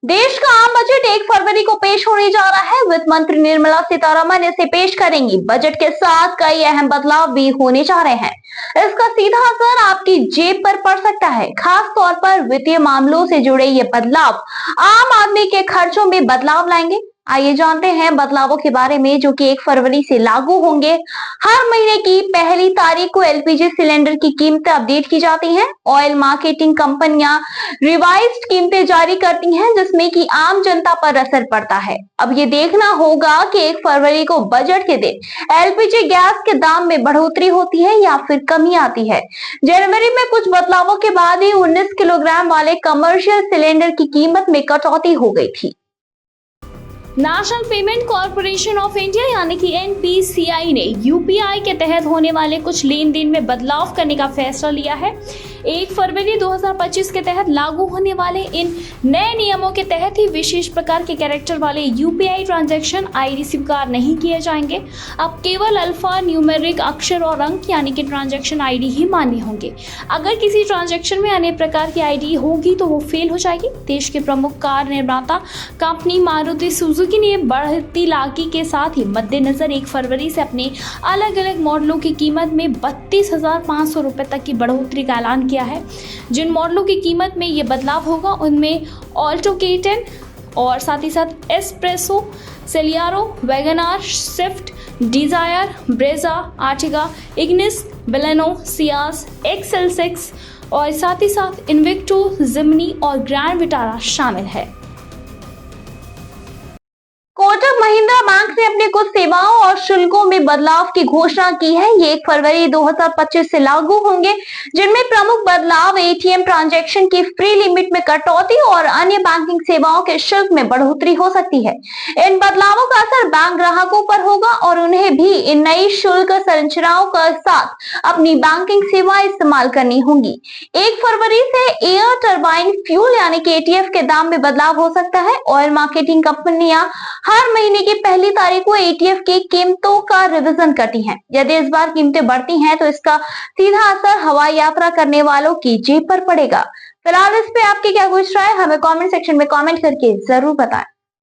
देश का आम बजट 1 फरवरी को पेश होने जा रहा है। वित्त मंत्री निर्मला सीतारमण इसे पेश करेंगी। बजट के साथ कई अहम बदलाव भी होने जा रहे हैं। इसका सीधा असर आपकी जेब पर पड़ सकता है। खास तौर पर वित्तीय मामलों से जुड़े ये बदलाव आम आदमी के खर्चों में बदलाव लाएंगे। आइए जानते हैं बदलावों के बारे में जो कि 1 फरवरी से लागू होंगे। हर महीने की पहली तारीख को एलपीजी सिलेंडर की कीमतें अपडेट की जाती हैं। ऑयल मार्केटिंग कंपनियां रिवाइज्ड कीमतें जारी करती हैं, जिसमें कि आम जनता पर असर पड़ता है। अब ये देखना होगा कि 1 फरवरी को बजट के दिन एलपीजी गैस के दाम में बढ़ोतरी होती है या फिर कमी आती है। जनवरी में कुछ बदलावों के बाद ही 19 किलोग्राम वाले कमर्शियल सिलेंडर की कीमत में कटौती हो गई थी। National payment corporation of India यानी कि एनपीसीआई ने यूपीआई के तहत होने वाले कुछ लेन देन में बदलाव करने का फैसला लिया है। 1 फरवरी 2025 के तहत लागू होने वाले इन नए नियमों के तहत ही विशेष प्रकार के कैरेक्टर वाले यूपीआई ट्रांजैक्शन आईडी स्वीकार नहीं किए जाएंगे। अब केवल अल्फा न्यूमेरिक अक्षर और अंक यानी कि ट्रांजैक्शन आईडी ही मान्य होंगे। अगर किसी ट्रांजैक्शन में अन्य प्रकार की आईडी होगी तो वो फेल हो जाएगी। देश के प्रमुख कार निर्माता कंपनी मारुति सुजुकी ने बढ़ती लागत के साथ ही मद्देनजर 1 फरवरी से अपने अलग अलग मॉडलों की कीमत में 32,500 रुपए तक की बढ़ोतरी का ऐलान किया है। जिन मॉडलों की कीमत में ये बदलाव होगा उनमें ऑल्टो K10 और साथ ही साथ S Presso, Celerio, Wagon R, Swift, Dzire, Brezza, Ertiga, Ignis, Baleno, Ciaz, XL6 और साथ ही साथ इन्विक्टो, जिमनी और ग्रैंड विटारा शामिल है। कोटक महिंद्रा बैंक ने अपनी कुछ सेवाओं और शुल्कों में बदलाव की घोषणा की है। ये 1 फरवरी 2025 से लागू होंगे, जिनमें प्रमुख बदलाव एटीएम ट्रांजैक्शन की फ्री लिमिट में कटौती और अन्य बैंकिंग सेवाओं के शुल्क में बढ़ोतरी हो सकती है। इन बदलावों का असर बैंक ग्राहकों पर होगा और उन्हें भी इन नई शुल्क संरचनाओं के साथ अपनी बैंकिंग सेवा इस्तेमाल करनी होगी। 1 फरवरी से एयर टरबाइन फ्यूल यानी कि एटीएफ के दाम में बदलाव हो सकता है। ऑयल मार्केटिंग कंपनियां हर महीने की पहली तारीख को एटीएफ की कीमतों का रिवीजन करती हैं। यदि इस बार कीमतें बढ़ती हैं तो इसका सीधा असर हवाई यात्रा करने वालों की जेब पर पड़ेगा। फिलहाल इस पे आपकी क्या कुछ राय, हमें कमेंट सेक्शन में कमेंट करके जरूर बताएं।